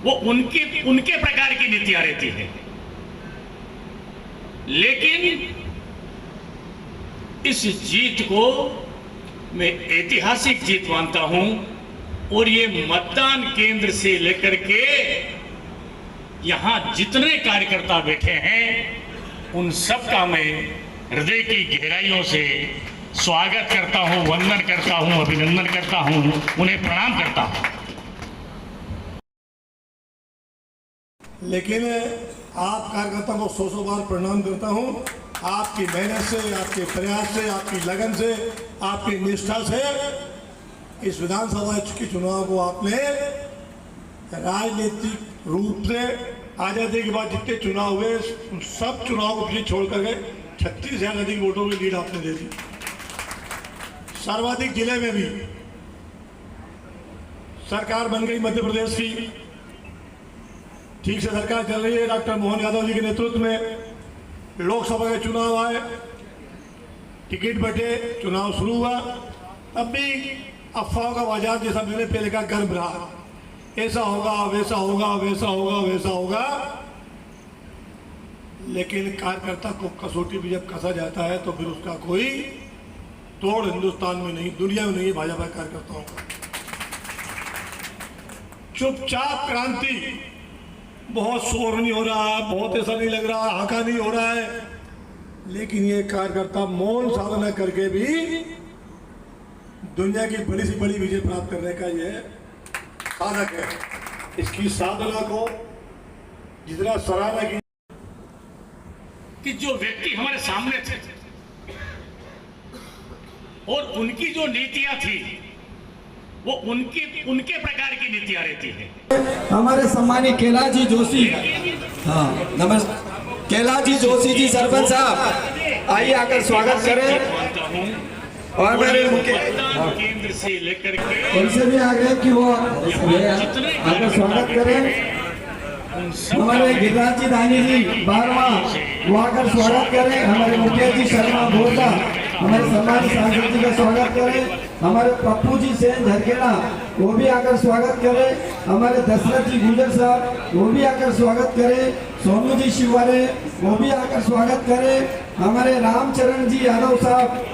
वो उनके प्रकार की नीतियां रहती है। लेकिन इस जीत को मैं ऐतिहासिक जीत मानता हूं और ये मतदान केंद्र से लेकर के यहां जितने कार्यकर्ता बैठे हैं उन सब का मैं हृदय की गहराइयों से स्वागत करता हूं, वंदन करता हूं, अभिनंदन करता हूं, उन्हें प्रणाम करता हूं। लेकिन आप कार्यकर्ताओं को सौ बार प्रणाम करता हूं। आपकी मेहनत से, आपके प्रयास से, आपकी लगन से, आपकी निष्ठा से इस विधानसभा के चुनाव को आपने राजनीतिक रूप से आज़ादी के बाद जितने चुनाव हुए उन सब चुनाव को पीछे छोड़ कर गए 36,000 से अधिक वोटों की लीड आपने दे दी। सर्वाधिक जिले में भी सरकार बन गई मध्य प्रदेश की, ठीक से सरकार चल रही है। डॉक्टर मोहन यादव जी के नेतृत्व में लोकसभा के चुनाव आए, टिकट बटे, चुनाव शुरू हुआ। तब भी अफवाहों का बाजार जैसा मैंने पहले कहा गर्म रहा, ऐसा होगा, वैसा होगा, वैसा होगा, वैसा होगा। लेकिन कार्यकर्ता को कसौटी भी जब कसा जाता है तो फिर उसका कोई तोड़ हिंदुस्तान में नहीं, दुनिया में नहीं, भाजपा कार्यकर्ताओं का। चुपचाप क्रांति, बहुत शोर नहीं हो रहा है, बहुत ऐसा नहीं लग रहा, हाका नहीं हो रहा है, लेकिन ये कार्यकर्ता मौन साधना करके भी दुनिया की बड़ी से बड़ी विजय प्राप्त करने का यह साधक है। इसकी साधना को जितना सराहना की कि जो व्यक्ति हमारे सामने थे और उनकी जो नीतियां थी वो उनके प्रकार की नीतियां रहती है। हमारे सम्मानित कैलाश जोशी, हाँ नमस्कार, कैलाश जोशी जी सरपंच साहब आइए आकर स्वागत करें। और मेरे केंद्र से लेकर के उनसे भी आग्रह कि वो आकर स्वागत करें। हमारे गिरिराज जी दानी जी 12वां वो आकर स्वागत करें। हमारे मुखिया जी शर्मा भोला हमारे सम्मानित सांसद जी का स्वागत करें। हमारे पप्पू जी सेन झरकेला वो भी आकर स्वागत करें। हमारे दशरथ जी गुजर साहब वो भी आकर स्वागत करें। सोनू जी शिवारे वो भी आकर स्वागत करें। हमारे रामचरण जी यादव साहब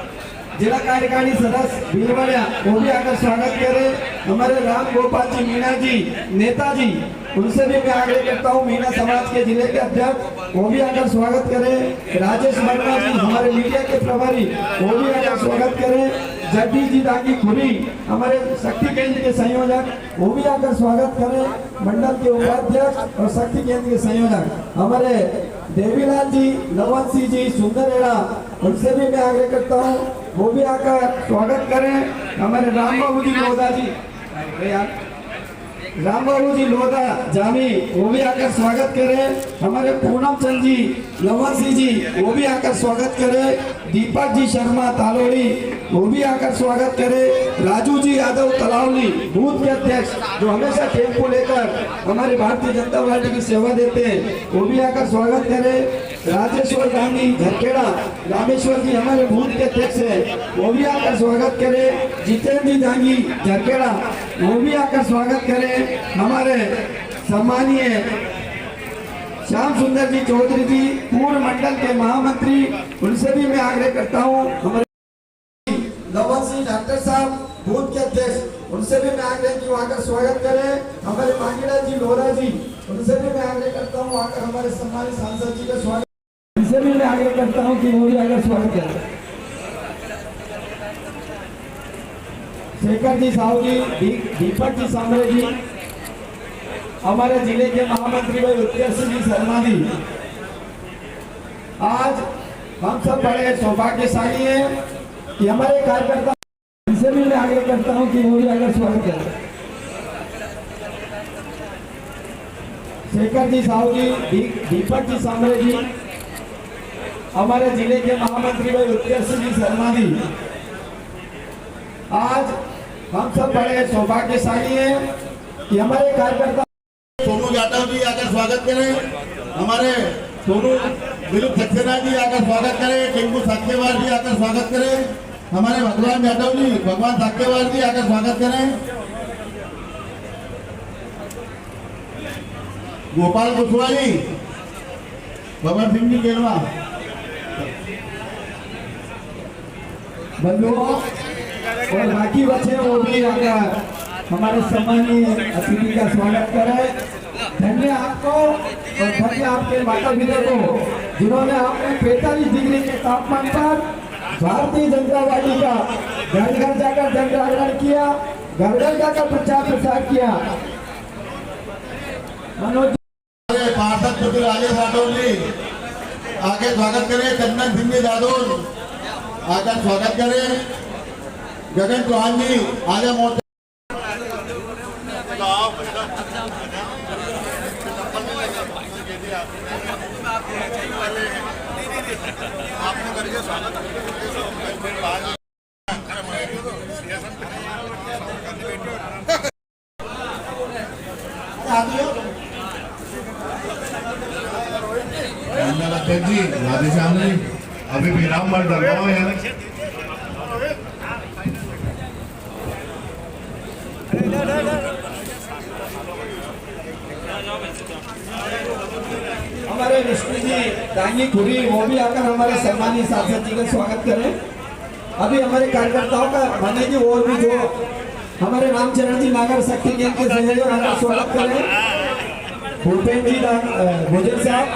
जिला कार्यकारिणी सदस्य भीलवाड़ा वो भी आकर स्वागत करें। हमारे राम गोपाल जी मीणा जी नेताजी उनसे भी मैं आग्रह करता हूँ, मीणा समाज के जिले के अध्यक्ष वो भी आकर स्वागत करें। राजेश वर्मा जी हमारे मीडिया के प्रभारी वो भी आकर स्वागत करें। जगदीश जी दागी खुरी हमारे शक्ति केंद्र के संयोजक वो भी आकर स्वागत करें। मंडल के उपाध्यक्ष और शक्ति केंद्र के संयोजक हमारे देवीलाल जी, लवंशी जी, सुंदरेड़ा उनसे भी मैं आग्रह करता हूँ वो भी आकर स्वागत करें। हमारे राम बाबू जी लोधा जी, राम बाबू जी लोधा जामी वो भी आकर स्वागत करें। हमारे पूनम चंद जी, लवंशी जी वो भी आकर स्वागत करें। दीपक जी शर्मा तालोड़ी वो भी आकर स्वागत करें। राजू जी यादव तलावली बूथ के अध्यक्ष जो हमेशा टेम्पो लेकर हमारे भारतीय जनता पार्टी की सेवा देते हैं वो भी आकर स्वागत करें। राजेश्वर गांधी झरखेड़ा रामेश्वर जी हमारे बूथ के अध्यक्ष है वो भी आकर स्वागत करें। जितेंद्र जी दांगी झरखेड़ा वो भी आकर स्वागत करें। हमारे सम्मानीय श्याम सुंदर जी चौधरी जी पूर्व मंडल के महामंत्री उनसे भी मैं आग्रह करता हूँ। हमारे लवन सिंह डॉक्टर साहब बूथ के अध्यक्ष उनसे भी मैं आग्रह की आकर स्वागत करें। हमारे मांगीड़ा जी लोरा जी उनसे भी मैं आग्रह करता हूँ आकर हमारे सम्मानित सांसद जी का स्वागत, उनसे भी मैं आग्रह करता हूँ कि वो भी आकर स्वागत करें। शेखर जी साहू जी, दीपक जी सांबरे जी हमारे जिले के महामंत्री भाई उत्कर्ष जी शर्मा जी, आज हम सब बड़े सौभाग्यशाली हैं कि हमारे कार्यकर्ता, इनसे भी मैं आग्रह करता हूं कि वो भी आगे स्वागत करें। शेखर जी साहू जी, दीपक जी सांबरे जी हमारे जिले के महामंत्री भाई उत्कर्ष जी शर्मा जी, आज हम सब बड़े सौभाग्यशाली हैं कि हमारे कार्यकर्ता सोनू यादव जी आकर स्वागत करें। हमारे सोनू दिलीप सक्सेना जी आकर स्वागत करें। टिंकू साक्यवाल जी आकर स्वागत करें। हमारे भगवान यादव जी, भगवान साक्यवाल जी आकर स्वागत करें। गोपाल कुशवाहा जी, भवन सिंह जी केलवा, बंधुओं और बाकी बच्चे वो भी आकर हमारे सम्मानीय अतिथि का स्वागत करें। धन्य आपको और धन्य आपके माता पिता को जिन्होंने आपने 45 डिग्री के तापमान पर भारतीय जनता पार्टी का घर घर जाकर जन जागरण किया, घर घर जाकर प्रचार प्रसार किया। मनोज पार्षद पुत्र राजेश राठौर जी आगे स्वागत करें। चंदन सिंह जी जादौर आकर स्वागत करें। गगन चौहान जी आजा मोर्चा। जी राधेश्याम जी अभी विराम मत डलवाओ यार। हमारे विष्णु जी दांगी खुरी वो भी आकर हमारे सम्मानीय सांसद जी का स्वागत करें। अभी हमारे कार्यकर्ताओं का माने जी और भी जो हमारे रामचरण जी नागर शक्ति केंद्र के सहयोग हमारा स्वागत करें। भूपेन जी भोजन साहब,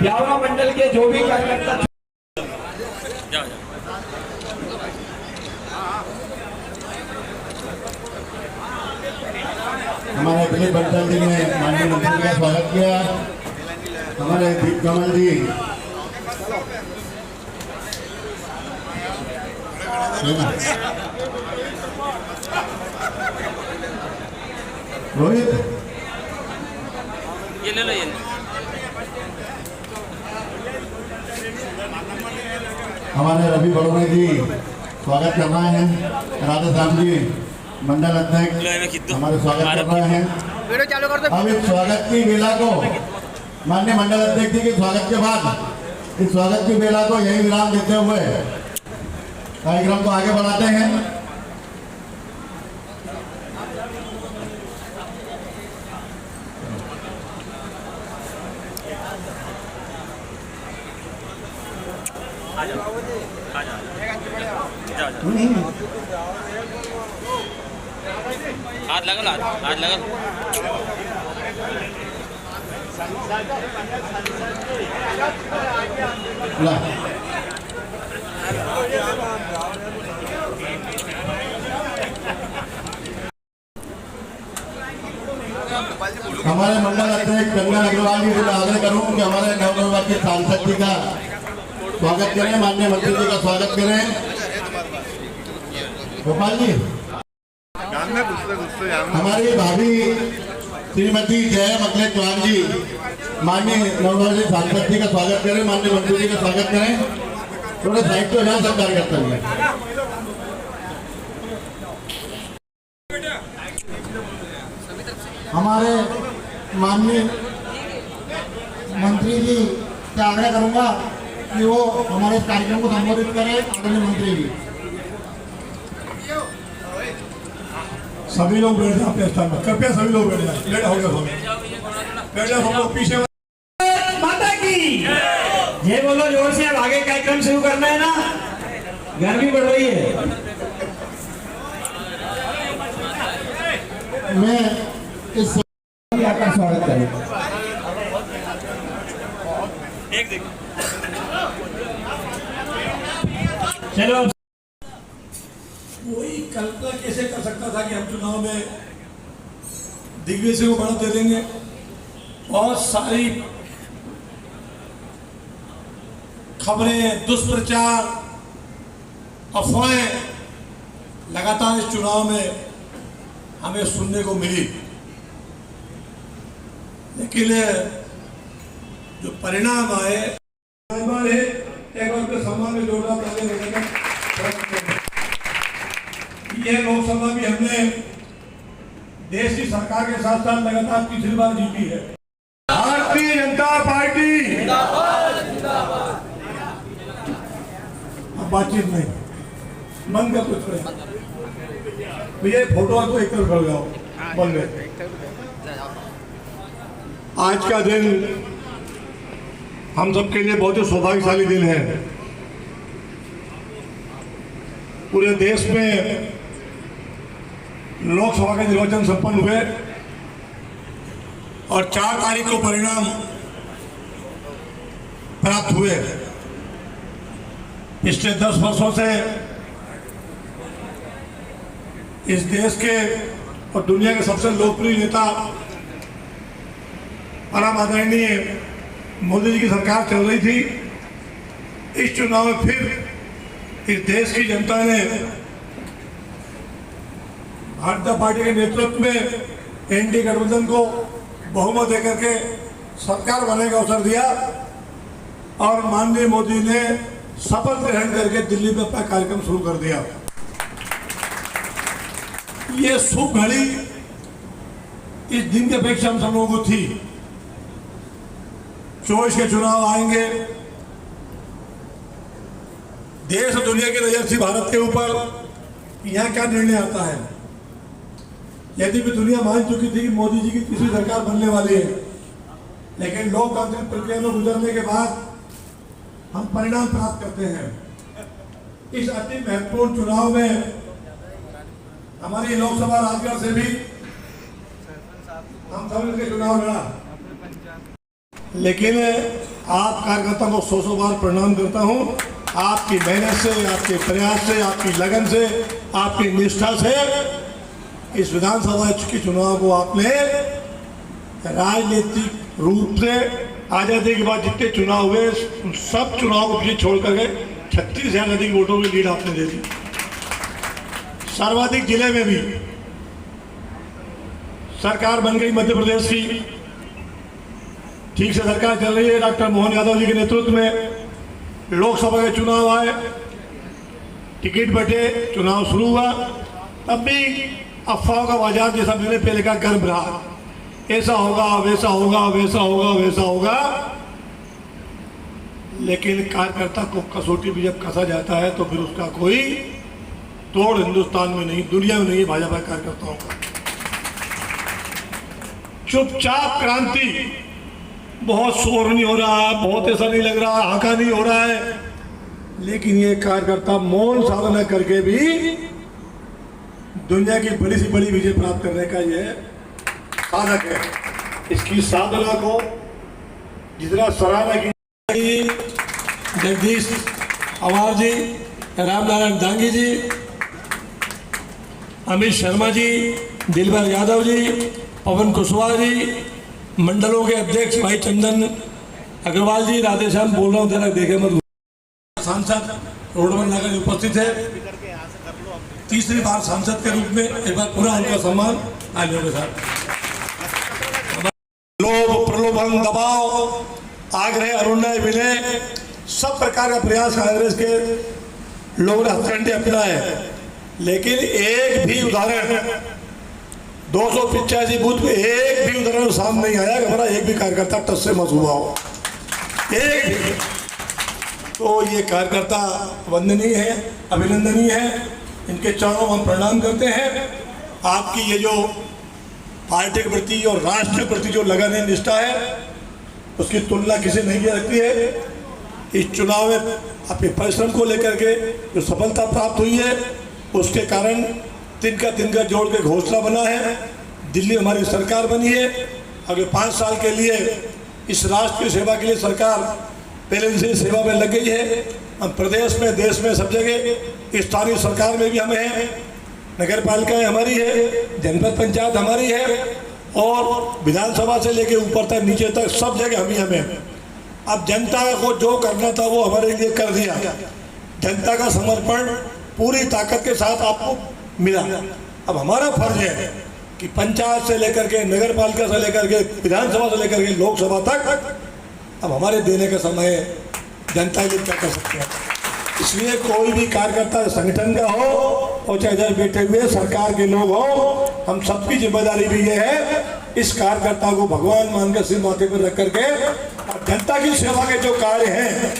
ब्यावरा मंडल के जो भी कार्यकर्ता हमारे दिलीप बंसल जी ने माननीय मंत्री का स्वागत किया। हमारे दीप कमल जी, रोहित, ये ले लो ये। हमारे रवि बड़ोने जी स्वागत कर रहे हैं। राधेश्याम जी मंडल अध्यक्ष हमारे स्वागत कर रहे हैं। अब इस स्वागत की बेला को माननीय मंडल अध्यक्ष जी के स्वागत के बाद इस स्वागत की बेला को यही विराम देते हुए कार्यक्रम को आगे बढ़ाते हैं। हाथ लगा, हाथ लगा। ला। हमारे मंडल अध्यक्ष चंदन अग्रवाल जी से आग्रह करूं कि हमारे नवनिर्वाचित सांसद जी का स्वागत करें, माननीय मंत्री जी का स्वागत करें। गोपाल जी, हमारी भाभी श्रीमती जय अखिलेश चौहान जी माननीय नवनिर्वाचित सांसद जी का स्वागत करें, माननीय मंत्री जी का स्वागत करें। थोड़े साइड को यहाँ सब कार्यकर्ता हुए। हमारे माननीय मंत्री जी से आग्रह करूंगा कि वो हमारे इस कार्यक्रम को संबोधित करें। आदरणीय मंत्री जी, सभी लोग बैठ जाए अपने स्थान पर, कृपया सभी लोग बैठ जाए। लेट हो गया बैठ जाओ सब लोग पीछे। माता की जय बोलो जोर से। अब आगे कार्यक्रम शुरू करना है ना, गर्मी बढ़ रही है। मैं इस आपका स्वागत करें। चलो, कोई कल्पना कैसे कर सकता था कि हम चुनाव में दिग्विजय को बढ़त दे देंगे। बहुत सारी खबरें, दुष्प्रचार, अफवाहें लगातार इस चुनाव में हमें सुनने को मिली, लेकिन जो परिणाम आए एक बार के सम्मान में जोरदार तालियां बजाकर यह लोकसभा भी हमने देश की सरकार के साथ साथ लगातार तीसरी बार जीती है। भारतीय जनता पार्टी अब बातचीत नहीं, मन का कुछ नहीं भैया, फोटो तो एक तरफ कर जाओ, बन गए। आज का दिन हम सबके लिए बहुत ही सौभाग्यशाली दिन है। पूरे देश में लोकसभा के निर्वाचन संपन्न हुए और 4 तारीख को परिणाम प्राप्त हुए। पिछले 10 वर्षों से इस देश के और दुनिया के सबसे लोकप्रिय नेता परम आदरणीय मोदी जी की सरकार चल रही थी। इस चुनाव में फिर इस देश की जनता ने भारतीय जनता पार्टी के नेतृत्व में एनडीए गठबंधन को बहुमत देकर के सरकार बनने का अवसर दिया और माननीय मोदी ने शपथ ग्रहण करके दिल्ली में अपना कार्यक्रम शुरू कर दिया। ये शुभ घड़ी इस दिन की अपेक्षा हम सब लोगों को थी। 24 के चुनाव आएंगे, देश और दुनिया की नजर थी भारत के ऊपर, यहाँ क्या निर्णय आता है। यदि भी दुनिया मान चुकी थी कि मोदी जी की तीसरी सरकार बनने वाली है, लेकिन लोकतांत्रिक प्रक्रिया में गुजरने के बाद हम परिणाम प्राप्त करते हैं। इस अति महत्वपूर्ण चुनाव में हमारी लोकसभा राजगढ़ से भी हम सब मिलकर चुनाव लड़ा, लेकिन आप कार्यकर्ताओं को 100 बार प्रणाम करता हूं। आपकी मेहनत से, आपके प्रयास से, आपकी लगन से, आपकी निष्ठा से इस विधानसभा के चुनाव को आपने राजनीतिक रूप से आजादी के बाद जितने चुनाव हुए उन सब चुनाव को पीछे छोड़ करके 36,000 से अधिक वोटों की लीड आपने दे दी। सर्वाधिक जिले में भी सरकार बन गई मध्य प्रदेश की, ठीक से सरकार चल रही है। डॉक्टर मोहन यादव जी के नेतृत्व में लोकसभा के चुनाव आए, टिकट बटे, चुनाव शुरू हुआ, तब भी अफवाहों का बाजार जैसा मैंने पहले कहा गर्म रहा। ऐसा होगा, वैसा होगा, वैसा होगा, वैसा होगा, लेकिन कार्यकर्ता को कसौटी भी जब कसा जाता है तो फिर उसका कोई तोड़ हिंदुस्तान में नहीं, दुनिया में नहीं है भाजपा कार्यकर्ताओं का। चुपचाप क्रांति, बहुत शोर नहीं हो रहा, बहुत ऐसा नहीं लग रहा, हाका नहीं हो रहा है, लेकिन ये कार्यकर्ता मौन साधना करके भी दुनिया की बड़ी से बड़ी विजय प्राप्त करने का यह साधक है। इसकी साधना को जितना सराहना की, जगदीश अवार जी, रामनारायण दांगी जी, अमित शर्मा जी, दिलबर यादव जी, पवन कुशवाहा जी, मंडलों के अध्यक्ष भाई चंदन अग्रवाल जी, राधेश्याम बोल रहा हूँ, जरा देखे मत। सांसद रोडमन नगर उपस्थित है, तीसरी बार सांसद के रूप में, एक बार पूरा उनका सम्मान तालियों के साथ। लोभ, प्रलोभन, दबाव, आग्रह, अनुनय, विनय, सब प्रकार का प्रयास कांग्रेस के लोगों ने हथकंडे अपनाए, लेकिन एक भी उदाहरण 285 बूथ में एक भी उदाहरण सामने नहीं आया कि हमारा एक भी कार्यकर्ता टच से मत हुआ हो, एक भी। तो ये कार्यकर्ता वंदनीय है, अभिनंदनीय है, इनके चरणों हम प्रणाम करते हैं। आपकी ये जो पार्टी के प्रति और राष्ट्र के प्रति जो लगन है, निष्ठा है, उसकी तुलना किसी नहीं की सकती है। इस चुनाव में आपके परिश्रम को लेकर के जो सफलता प्राप्त हुई है, उसके कारण तिनका जोड़ के घोषणा बना है, दिल्ली हमारी सरकार बनी है। अगले 5 साल के लिए इस राष्ट्र की सेवा के लिए सरकार पहले से सेवा में लग गई है। हम प्रदेश में, देश में, सब जगह, स्थानीय सरकार में भी हम हैं, नगर पालिकाएँ हमारी है, जनपद पंचायत हमारी है, और विधानसभा से लेके ऊपर तक, नीचे तक, सब जगह हम ही हमें। अब जनता को जो करना था वो हमारे लिए कर दिया। जनता का समर्पण पूरी ताकत के साथ आपको मिला। अब हमारा फर्ज है कि पंचायत से लेकर के, नगर पालिका से लेकर के, विधानसभा से लेकर के लोकसभा तक अब हमारे देने का समय है। जनता के लिए क्या कर सकते हैं। इसलिए कोई भी कार्यकर्ता संगठन का हो और चाहे इधर बैठे हुए सरकार के लोग हो, हम सबकी जिम्मेदारी भी ये है इस कार्यकर्ता को भगवान मानकर सिर माथे पर रख करके और जनता की सेवा के जो कार्य हैं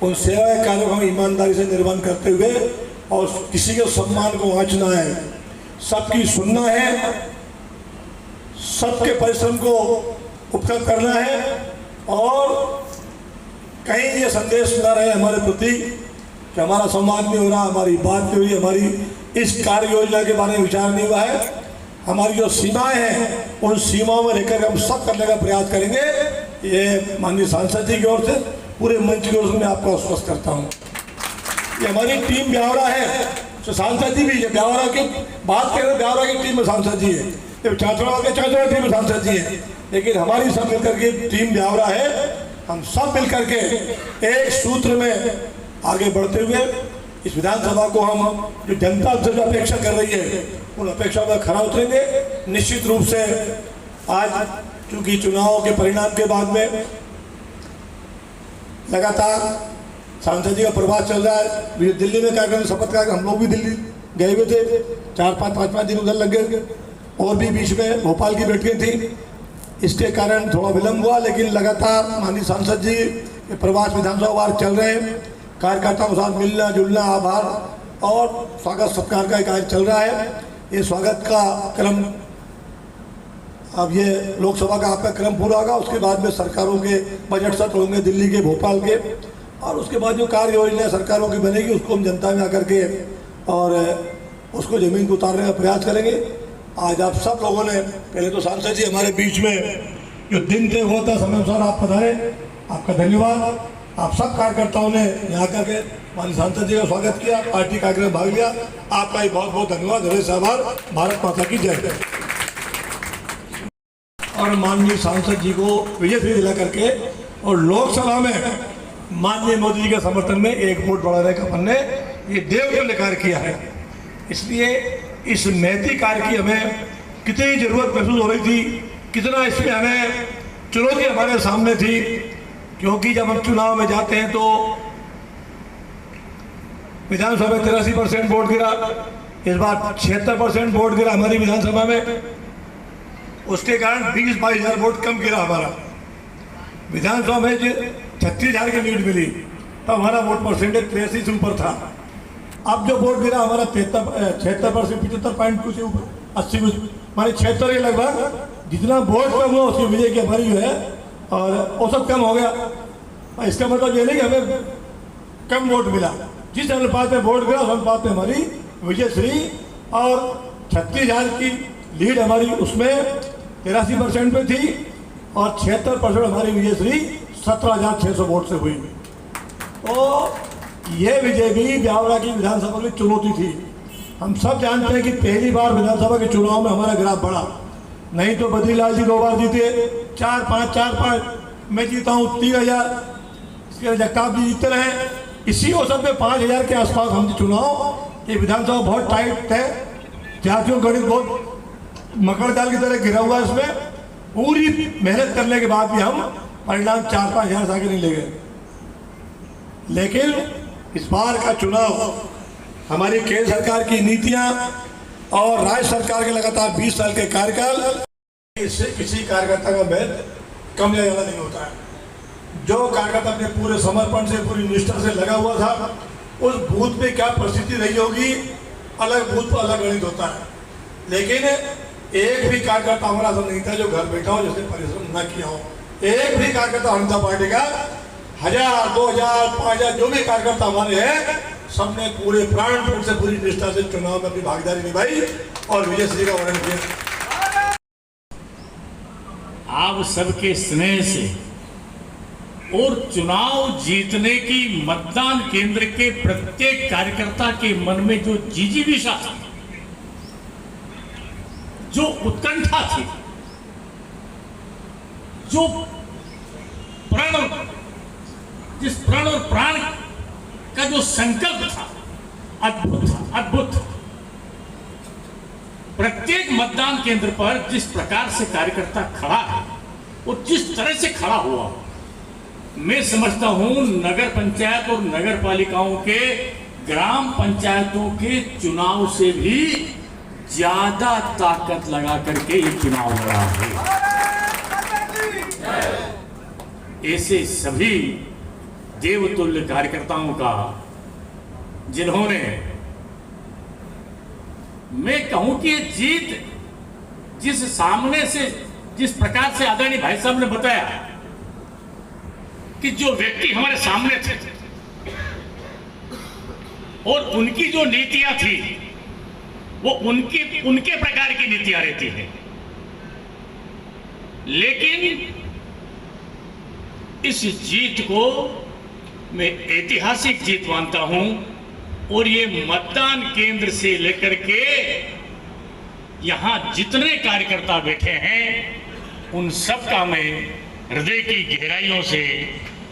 उन सेवा कार्यों को हम ईमानदारी से निर्वहन करते हुए और किसी के सम्मान को आंचना है, सबकी सुनना है, सबके परिश्रम को उपकृत करना है और कहीं ये संदेश न रहे हमारे प्रति कि हमारा संवाद नहीं हो रहा, हमारी बात नहीं हुई, हमारी इस कार्य योजना के बारे में विचार नहीं हुआ है। हमारी जो सीमाएं हैं उन सीमाओं में रहकर हम सब करने का प्रयास करेंगे। ये माननीय सांसद जी की ओर से, पूरे मंच की ओर से मैं आपको आश्वस्त करता हूँ। ये हमारी टीम ब्यावरा है, तो सांसद जी भी, ब्यावरा की बात करें, ब्यावरा की टीम में सांसद जी है, चाचड़ा के चाचड़ा टीम में सांसद जी है, लेकिन हमारी सब मिलकर के टीम ब्यावरा है। हम सब मिलकर के एक सूत्र में आगे बढ़ते हुए इस विधानसभा को हम जो जनता से जो अपेक्षा कर रही है उन अपेक्षाओं में खरा उतरेंगे। निश्चित रूप से आज चूंकि चुनाव के परिणाम के बाद में लगातार सांसद जी का प्रवास चल रहा है, दिल्ली में कार्यक्रम शपथ का हम लोग भी दिल्ली गए हुए थे, 4-5 दिन उधर लग गए और भी बीच में भोपाल की बैठकें थी, इसके कारण थोड़ा विलम्ब हुआ। लेकिन लगातार माननीय सांसद जी के प्रवास विधानसभा वार चल रहे हैं, कार्यकर्ताओं के साथ मिलना जुलना, आभार और स्वागत सत्कार का कार्य चल रहा है। ये स्वागत का क्रम, अब ये लोकसभा का आपका क्रम पूरा होगा, उसके बाद में सरकारों के बजट सत्र होंगे दिल्ली के, भोपाल के, और उसके बाद जो कार्य योजना सरकारों की बनेगी उसको हम जनता में आकर के और उसको जमीन को उतारने का प्रयास करेंगे। आज आप सब लोगों ने, पहले तो सांसद जी हमारे बीच में जो दिन तय हुआ था समय अनुसार आप पधारे, आपका धन्यवाद। आप सब कार्यकर्ताओं ने यहाँ करके माननीय सांसद जी का स्वागत किया, पार्टी कार्यक्रम में भाग लिया, आपका ही बहुत बहुत धन्यवाद, हृदय से आभार। भारत माता की जय। और माननीय सांसद जी को विजय श्री दिला करके और लोकसभा में माननीय मोदी जी के समर्थन में एक वोट बढ़ाने का अपन ने ये देवतुल्य कार्य किया है। इसलिए इस नैतिक कार्य की हमें कितनी जरूरत महसूस हो रही थी, कितना इसमें हमें चुनौती हमारे सामने थी, क्योंकि जब हम चुनाव में जाते हैं तो विधानसभा में 83% वोट गिरा, इस बार 76% वोट गिरा हमारी विधानसभा में, उसके कारण 20-22 हज़ार वोट कम गिरा हमारा। विधानसभा में 36,000 की लीड मिली तो हमारा वोट परसेंटेज 83 से ऊपर था। अब जो वोट गिरा हमारा 76% 75 पॉइंट कुछ ऊपर 80 कुछ माने 76 के लगभग, जितना वोट कम हुआ उसकी विजय की हमारी जो है और औसत कम हो गया। इसका मतलब ये नहीं कि हमें कम वोट मिला, जिस अनुपात में वोट गिरा उस अनुपात में हमारी विजय श्री और 36,000 की लीड हमारी उसमें 83% पे थी और 76% हमारी विजय श्री 17,600 वोट से हुई। तो ये विजय भी ब्यावरा की विधानसभा में चुनौती थी। हम सब जानते हैं कि पहली बार विधानसभा के चुनाव में हमारा ग्राफ बढ़ा, नहीं तो बद्रीलाल जी 2 बार जीते, 4-5 मैं जीता हूँ 3,000, इसके जगताप जी जीतते रहे, इसी औसत में 5,000 के आसपास हम चुनाव। ये विधानसभा बहुत टाइट है, जातियों गणित बहुत मकर जाल की तरह गिरा हुआ है, इसमें पूरी मेहनत करने के बाद भी हम परिणाम 4-5 हज़ार से आगे नहीं ले गए। लेकिन इस बार का चुनाव हमारी केंद्र सरकार की नीतियां और राज्य सरकार के लगातार 20 साल के कार्यकाल, इससे किसी कार्यकर्ता का मेहनत कम या ज्यादा नहीं होता है। जो कार्यकर्ता अपने पूरे समर्पण से, पूरी निष्ठा से लगा हुआ था, उस बूथ में क्या परिस्थिति रही होगी, अलग बूथ पर अलग गणित होता है। लेकिन एक भी कार्यकर्ता हमारा ऐसा नहीं था जो घर बैठा हो, जिसने परिश्रम न किया हो। एक भी कार्यकर्ता जनता पार्टी का 1,000, 2,000, 5,000 जो भी कार्यकर्ता हमारे हैं, सबने पूरे प्राण से, पूरी निष्ठा से चुनाव में अपनी भागीदारी निभाई और विजय श्री का वर्णन किया। आप सबके स्नेह से और चुनाव जीतने की मतदान केंद्र के प्रत्येक कार्यकर्ता के मन में जो जिजीविषा थी, जो उत्कंठा थी, जो जिस प्रण और प्राण का जो संकल्प था, अद्भुत। प्रत्येक मतदान केंद्र पर जिस प्रकार से कार्यकर्ता खड़ा है और जिस तरह से खड़ा हुआ, मैं समझता हूं नगर पंचायत और नगर पालिकाओं के, ग्राम पंचायतों के चुनाव से भी ज्यादा ताकत लगा करके ये चुनाव लड़ा है। ऐसे सभी देवतुल्य कार्यकर्ताओं का, जिन्होंने, मैं कहूं कि ये जीत जिस प्रकार से आदरणीय भाई साहब ने बताया कि जो व्यक्ति हमारे सामने थे और उनकी जो नीतियां थी वो उनके प्रकार की नीतियां रहती है, लेकिन इस जीत को मैं ऐतिहासिक जीत मानता हूं और ये मतदान केंद्र से लेकर के यहां जितने कार्यकर्ता बैठे हैं उन सब का मैं हृदय की गहराइयों से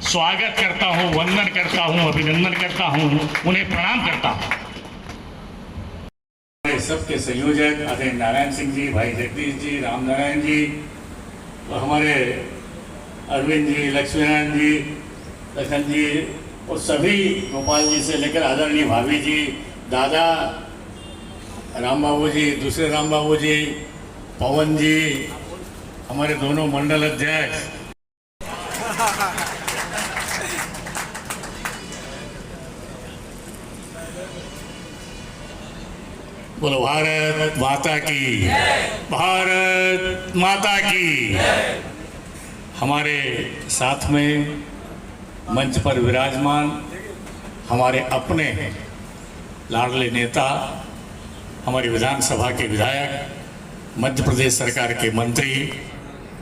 स्वागत करता हूं, वंदन करता हूं, अभिनंदन करता हूं, उन्हें प्रणाम करता हूं। सबके संयोजक आदरणीय नारायण सिंह जी, भाई जगदीश जी, राम नारायण जी, और हमारे अरविंद जी, लक्ष्मीनारायण जी, लखन जी, और सभी गोपाल जी से लेकर आदरणीय भाभी जी, दादा राम बाबू जी, दूसरे राम बाबू जी, पवन जी, हमारे दोनों मंडल अध्यक्ष, बोलो भारत माता की, भारत माता की। हमारे साथ में मंच पर विराजमान हमारे अपने लाडले नेता, हमारी विधानसभा के विधायक, मध्य प्रदेश सरकार के मंत्री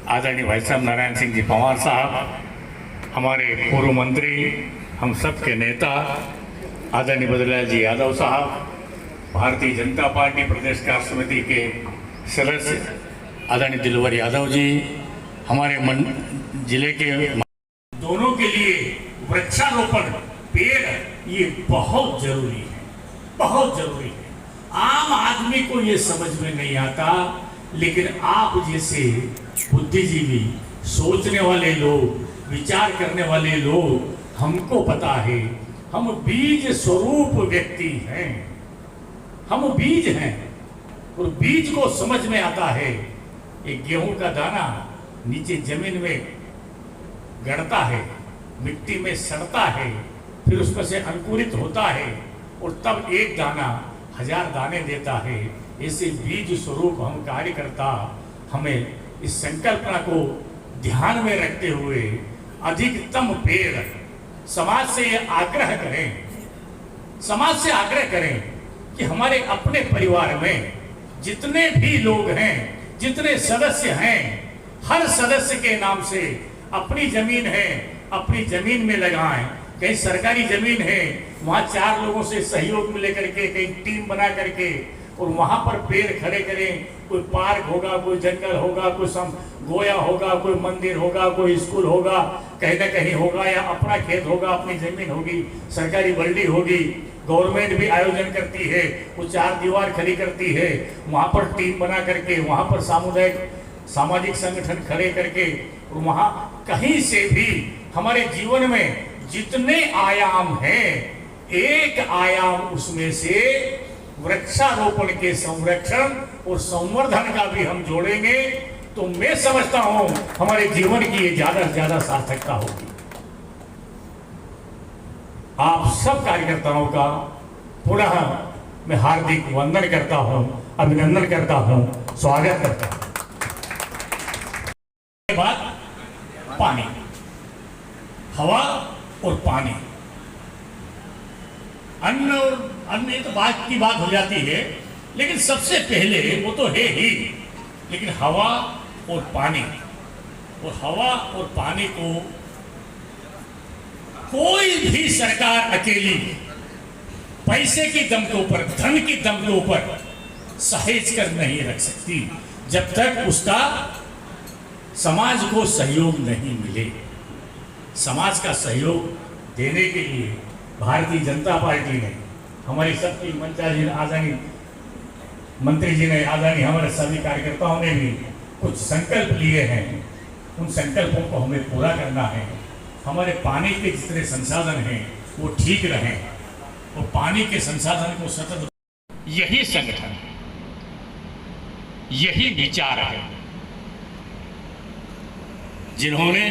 आदरणीय भाई साहब नारायण सिंह जी पंवार साहब, हमारे पूर्व मंत्री, हम सब के नेता आदरणीय बद्रीलाल जी यादव साहब, भारतीय जनता पार्टी प्रदेश कार्य समिति के सदस्य आदरणीय दिलवर यादव जी, हमारे जिले के दोनों के लिए वृक्षारोपण, पेड़ ये बहुत जरूरी है, बहुत जरूरी है। आम आदमी को ये समझ में नहीं आता, लेकिन आप जैसे बुद्धिजीवी, सोचने वाले लोग, विचार करने वाले लोग, हमको पता है हम बीज स्वरूप व्यक्ति हैं, हम बीज हैं और बीज को समझ में आता है। एक गेहूं का दाना नीचे जमीन में गड़ता है, मिट्टी में सड़ता है, फिर उसमें से अंकुरित होता है और तब एक दाना 1000 दाने देता है। ऐसे बीज स्वरूप हम कार्यकर्ता हमें इस संकल्पना को ध्यान में रखते हुए अधिकतम पेड़ समाज से ये आग्रह करें, समाज से आग्रह करें कि हमारे अपने परिवार में जितने भी लोग हैं, जितने सदस्य हैं, हर सदस्य के नाम से अपनी जमीन है, अपनी जमीन में लगाएं। कहीं सरकारी जमीन है, वहां 4 लोगों से सहयोग में लेकर के कहीं टीम बना करके और वहां पर पेड़ खड़े करें। कोई पार्क होगा, कोई जंगल होगा, कोई गोया होगा, कोई मंदिर होगा, कोई स्कूल होगा, कहीं ना कहीं होगा, या अपना खेत होगा, अपनी जमीन होगी, सरकारी बल्डी होगी, गवर्नमेंट भी आयोजन करती है, वो 4 दीवार खड़ी करती है, वहां पर टीम बना करके, वहां पर सामुदायिक सामाजिक संगठन खड़े करके, और वहां कहीं से भी हमारे जीवन में जितने आयाम हैं, एक आयाम उसमें से वृक्षारोपण के संरक्षण और संवर्धन का भी हम जोड़ेंगे तो मैं समझता हूं हमारे जीवन की ये ज्यादा से ज्यादा सार्थकता होगी। आप सब कार्यकर्ताओं का पुनः मैं हार्दिक वंदन करता हूं, अभिनंदन करता हूं, स्वागत करता हूं। के बाद पानी, हवा और पानी, अन्न तो बात की बात हो जाती है, लेकिन सबसे पहले वो तो है ही, लेकिन हवा और पानी, और हवा और पानी को कोई भी सरकार अकेली पैसे की दम के ऊपर, धन की दम के ऊपर सहेज कर नहीं रख सकती, जब तक उसका समाज को सहयोग नहीं मिले। समाज का सहयोग देने के लिए भारतीय जनता पार्टी ने, हमारी सबकी मंचाजी आदरणीय मंत्री जी ने, आदरणीय हमारे सभी कार्यकर्ताओं ने भी कुछ संकल्प लिए हैं। उन संकल्पों को हमें पूरा करना है। हमारे पानी के जितने संसाधन हैं वो ठीक रहें, और पानी के संसाधन को सतत, यही संगठन है, यही विचार है जिन्होंने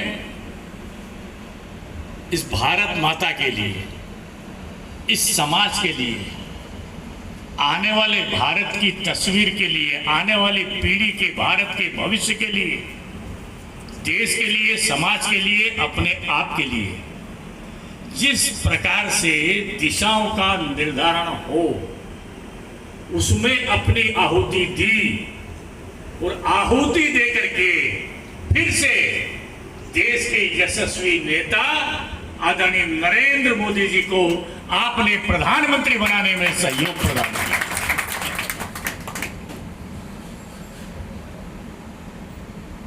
इस भारत माता के लिए, इस समाज के लिए, आने वाले भारत की तस्वीर के लिए, आने वाली पीढ़ी के भारत के भविष्य के लिए, देश के लिए, समाज के लिए, अपने आप के लिए जिस प्रकार से दिशाओं का निर्धारण हो, उसमें अपनी आहुति दी और आहुति देकर के फिर से देश के यशस्वी नेता आदरणीय नरेंद्र मोदी जी को आपने प्रधानमंत्री बनाने में सहयोग प्रदान किया।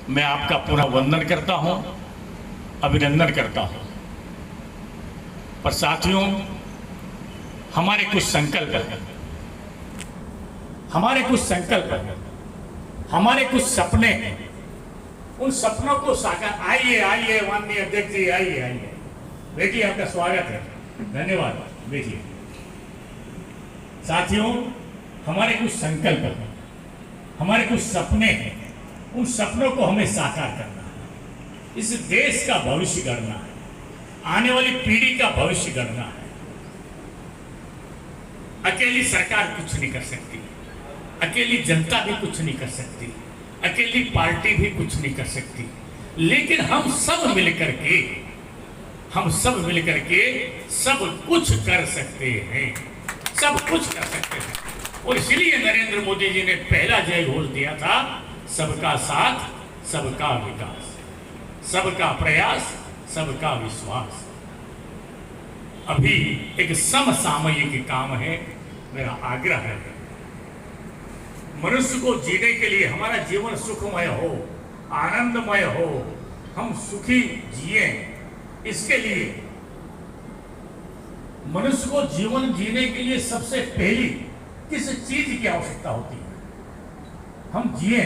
मैं आपका पूरा वंदन करता हूं, अभिनंदन करता हूं। पर साथियों, हमारे कुछ संकल्प हैं, हमारे कुछ संकल्प हैं, हमारे कुछ सपने हैं। उन सपनों को साकार, आइए आइए माननीय अध्यक्ष जी, आइए आइए, बेटी आपका स्वागत है, धन्यवाद। देखिए साथियों, हमारे कुछ संकल्प हैं, हमारे कुछ सपने हैं। उन सपनों को हमें साकार करना है, इस देश का भविष्य गढ़ना है, आने वाली पीढ़ी का भविष्य गढ़ना है। अकेली सरकार कुछ नहीं कर सकती, अकेली जनता भी कुछ नहीं कर सकती, अकेली पार्टी भी कुछ नहीं कर सकती, लेकिन हम सब मिलकर के सब कुछ कर सकते हैं, सब कुछ कर सकते हैं। और इसलिए नरेंद्र मोदी जी ने पहला जय घोष दिया था, सबका साथ, सबका विकास, सबका प्रयास, सबका विश्वास। अभी एक समसामयिक काम है, मेरा आग्रह है, मनुष्य को जीने के लिए, हमारा जीवन सुखमय हो, आनंदमय हो, हम सुखी जिए, इसके लिए मनुष्य को जीवन जीने के लिए सबसे पहली किस चीज की आवश्यकता होती है? हम जिए।